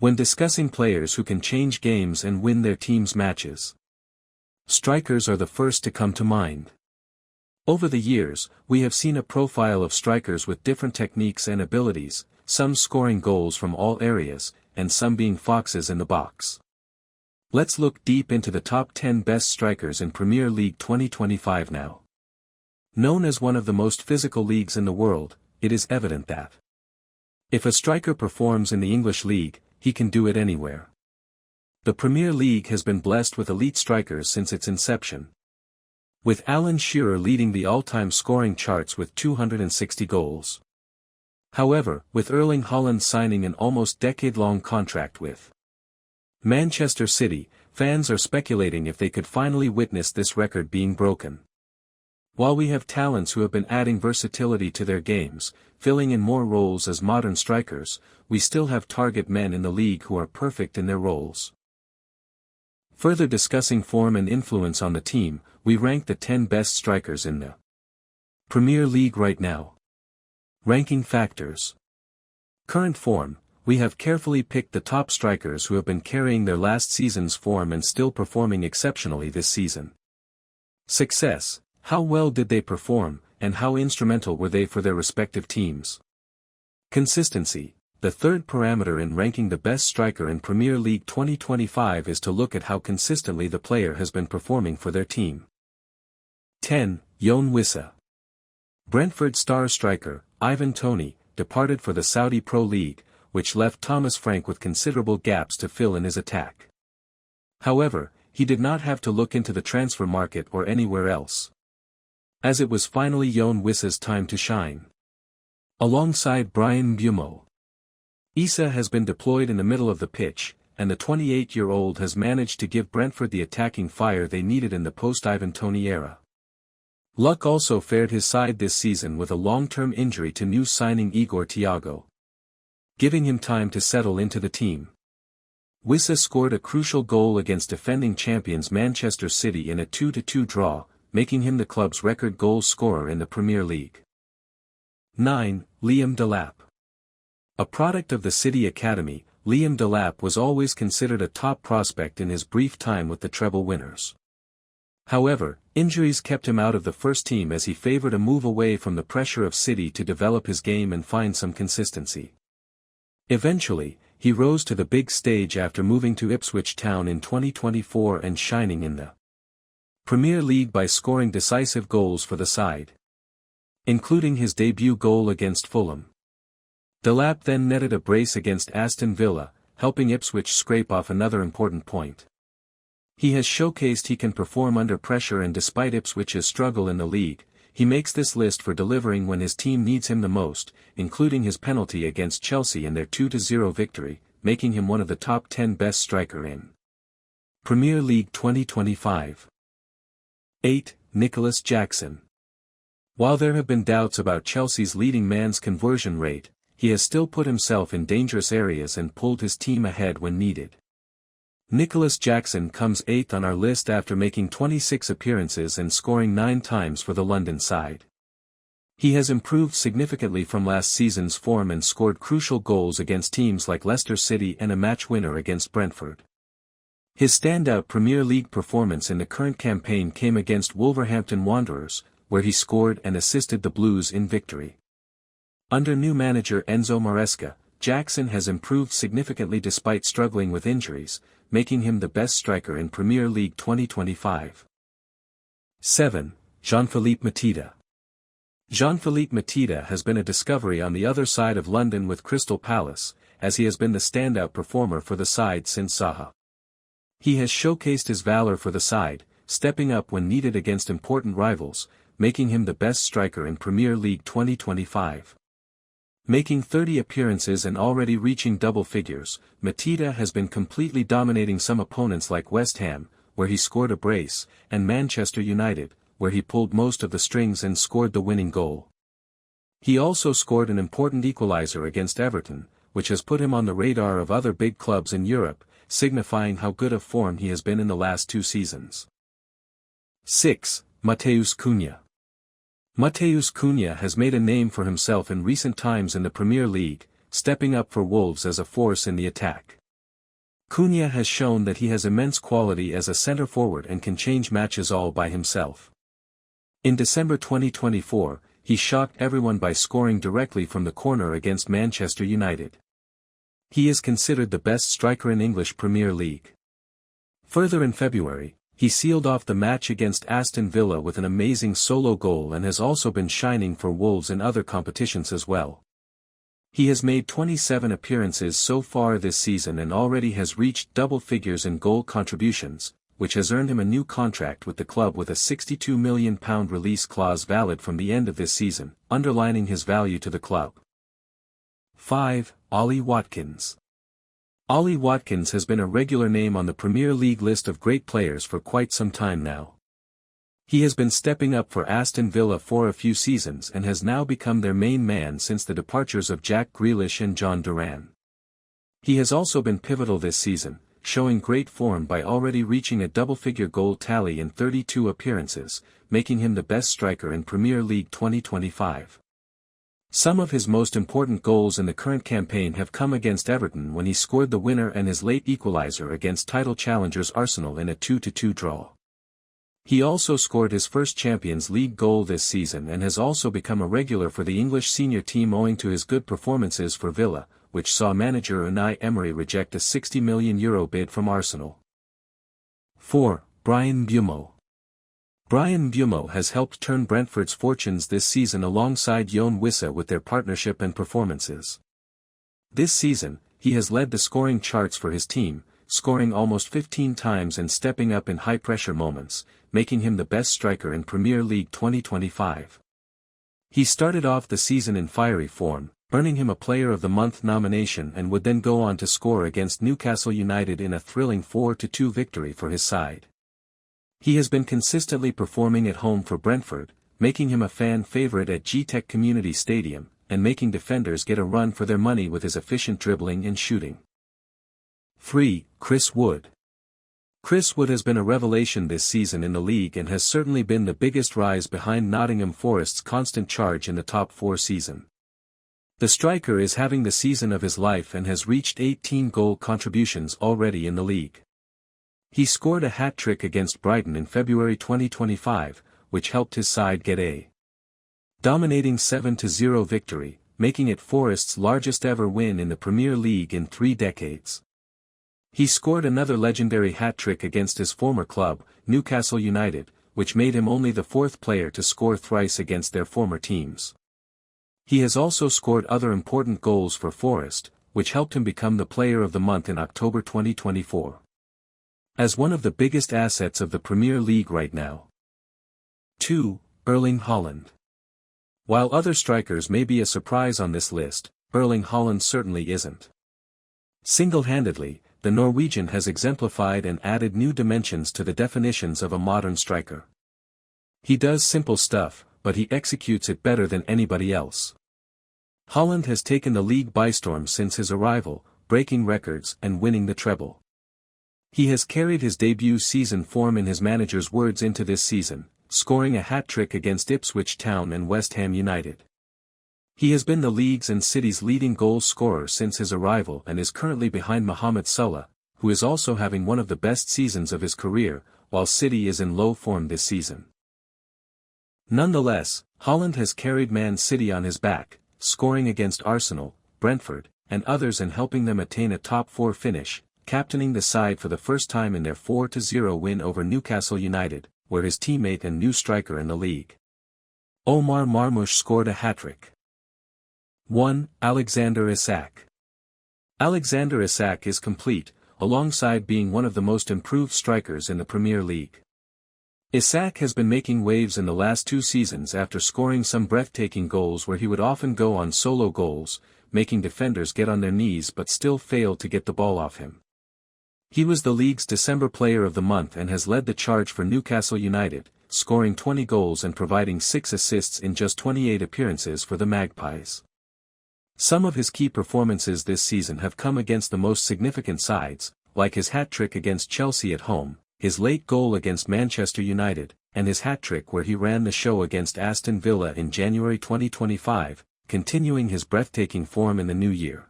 When discussing players who can change games and win their team's matches, strikers are the first to come to mind. Over the years, we have seen a profile of strikers with different techniques and abilities, some scoring goals from all areas, and some being foxes in the box. Let's look deep into the top 10 best strikers in Premier League 2025 now. Known as one of the most physical leagues in the world, it is evident that if a striker performs in the English League, he can do it anywhere. The Premier League has been blessed with elite strikers since its inception, with Alan Shearer leading the all-time scoring charts with 260 goals. However, with Erling Haaland signing an almost decade-long contract with Manchester City, fans are speculating if they could finally witness this record being broken. While we have talents who have been adding versatility to their games, filling in more roles as modern strikers, we still have target men in the league who are perfect in their roles. Further discussing form and influence on the team, we rank the 10 best strikers in the Premier League right now. Ranking factors. Current form. We have carefully picked the top strikers who have been carrying their last season's form and still performing exceptionally this season. Success. How well did they perform, and how instrumental were they for their respective teams? Consistency. The third parameter in ranking the best striker in Premier League 2025 is to look at how consistently the player has been performing for their team. 10. Yoane Wissa. Brentford star striker, Ivan Toney, departed for the Saudi Pro League, which left Thomas Frank with considerable gaps to fill in his attack. However, he did not have to look into the transfer market or anywhere else, as it was finally Yoane Wissa's time to shine. Alongside Bryan Mbeumo, Issa has been deployed in the middle of the pitch, and the 28-year-old has managed to give Brentford the attacking fire they needed in the post-Ivan Toney era. Luck also fared his side this season with a long-term injury to new signing Igor Thiago, giving him time to settle into the team. Wissa scored a crucial goal against defending champions Manchester City in a 2-2 draw, making him the club's record goal scorer in the Premier League. 9. Liam Delap. A product of the City Academy, Liam Delap was always considered a top prospect in his brief time with the treble winners. However, injuries kept him out of the first team as he favored a move away from the pressure of City to develop his game and find some consistency. Eventually, he rose to the big stage after moving to Ipswich Town in 2024 and shining in the Premier League by scoring decisive goals for the side, including his debut goal against Fulham. Delap then netted a brace against Aston Villa, helping Ipswich scrape off another important point. He has showcased he can perform under pressure, and despite Ipswich's struggle in the league, he makes this list for delivering when his team needs him the most, including his penalty against Chelsea in their 2-0 victory, making him one of the top 10 best striker in Premier League 2025. 8. Nicholas Jackson. While there have been doubts about Chelsea's leading man's conversion rate, he has still put himself in dangerous areas and pulled his team ahead when needed. Nicholas Jackson comes 8th on our list after making 26 appearances and scoring 9 times for the London side. He has improved significantly from last season's form and scored crucial goals against teams like Leicester City and a match winner against Brentford. His standout Premier League performance in the current campaign came against Wolverhampton Wanderers, where he scored and assisted the Blues in victory. Under new manager Enzo Maresca, Jackson has improved significantly despite struggling with injuries, making him the best striker in Premier League 2025. 7. Jean-Philippe Mateta. Jean-Philippe Mateta has been a discovery on the other side of London with Crystal Palace, as he has been the standout performer for the side since Zaha. He has showcased his valor for the side, stepping up when needed against important rivals, making him the best striker in Premier League 2025. Making 30 appearances and already reaching double figures, Mateta has been completely dominating some opponents like West Ham, where he scored a brace, and Manchester United, where he pulled most of the strings and scored the winning goal. He also scored an important equalizer against Everton, which has put him on the radar of other big clubs in Europe, signifying how good of form he has been in the last 2 seasons. 6. Matheus Cunha. Matheus Cunha has made a name for himself in recent times in the Premier League, stepping up for Wolves as a force in the attack. Cunha has shown that he has immense quality as a centre forward and can change matches all by himself. In December 2024, he shocked everyone by scoring directly from the corner against Manchester United. He is considered the best striker in English Premier League. Further in February, he sealed off the match against Aston Villa with an amazing solo goal and has also been shining for Wolves in other competitions as well. He has made 27 appearances so far this season and already has reached double figures in goal contributions, which has earned him a new contract with the club with a £62 million release clause valid from the end of this season, underlining his value to the club. 5. Ollie Watkins. Ollie Watkins has been a regular name on the Premier League list of great players for quite some time now. He has been stepping up for Aston Villa for a few seasons and has now become their main man since the departures of Jack Grealish and John Duran. He has also been pivotal this season, showing great form by already reaching a double-figure goal tally in 32 appearances, making him the best striker in Premier League 2025. Some of his most important goals in the current campaign have come against Everton when he scored the winner and his late equaliser against title challengers Arsenal in a 2-2 draw. He also scored his first Champions League goal this season and has also become a regular for the English senior team owing to his good performances for Villa, which saw manager Unai Emery reject a €60 million bid from Arsenal. 4. Bryan Mbeumo. Bryan Mbeumo has helped turn Brentford's fortunes this season alongside Yoane Wissa with their partnership and performances. This season, he has led the scoring charts for his team, scoring almost 15 times and stepping up in high-pressure moments, making him the best striker in Premier League 2025. He started off the season in fiery form, earning him a Player of the Month nomination and would then go on to score against Newcastle United in a thrilling 4-2 victory for his side. He has been consistently performing at home for Brentford, making him a fan favourite at G-Tech Community Stadium, and making defenders get a run for their money with his efficient dribbling and shooting. 3. Chris Wood. Chris Wood has been a revelation this season in the league and has certainly been the biggest rise behind Nottingham Forest's constant charge in the top 4 season. The striker is having the season of his life and has reached 18 goal contributions already in the league. He scored a hat-trick against Brighton in February 2025, which helped his side get a dominating 7-0 victory, making it Forest's largest ever win in the Premier League in 3 decades. He scored another legendary hat-trick against his former club, Newcastle United, which made him only the 4th player to score thrice against their former teams. He has also scored other important goals for Forest, which helped him become the Player of the Month in October 2024. As one of the biggest assets of the Premier League right now. 2. Erling Haaland. While other strikers may be a surprise on this list, Erling Haaland certainly isn't. Single-handedly, the Norwegian has exemplified and added new dimensions to the definitions of a modern striker. He does simple stuff, but he executes it better than anybody else. Haaland has taken the league by storm since his arrival, breaking records and winning the treble. He has carried his debut season form in his manager's words into this season, scoring a hat-trick against Ipswich Town and West Ham United. He has been the league's and City's leading goal scorer since his arrival and is currently behind Mohamed Salah, who is also having one of the best seasons of his career, while City is in low form this season. Nonetheless, Haaland has carried Man City on his back, scoring against Arsenal, Brentford, and others and helping them attain a top 4 finish, captaining the side for the first time in their 4-0 win over Newcastle United, where his teammate and new striker in the league, Omar Marmoush, scored a hat-trick. 1. Alexander Isak. Alexander Isak is complete, alongside being one of the most improved strikers in the Premier League. Isak has been making waves in the last 2 seasons after scoring some breathtaking goals where he would often go on solo goals, making defenders get on their knees but still fail to get the ball off him. He was the league's December Player of the Month and has led the charge for Newcastle United, scoring 20 goals and providing 6 assists in just 28 appearances for the Magpies. Some of his key performances this season have come against the most significant sides, like his hat-trick against Chelsea at home, his late goal against Manchester United, and his hat-trick where he ran the show against Aston Villa in January 2025, continuing his breathtaking form in the new year.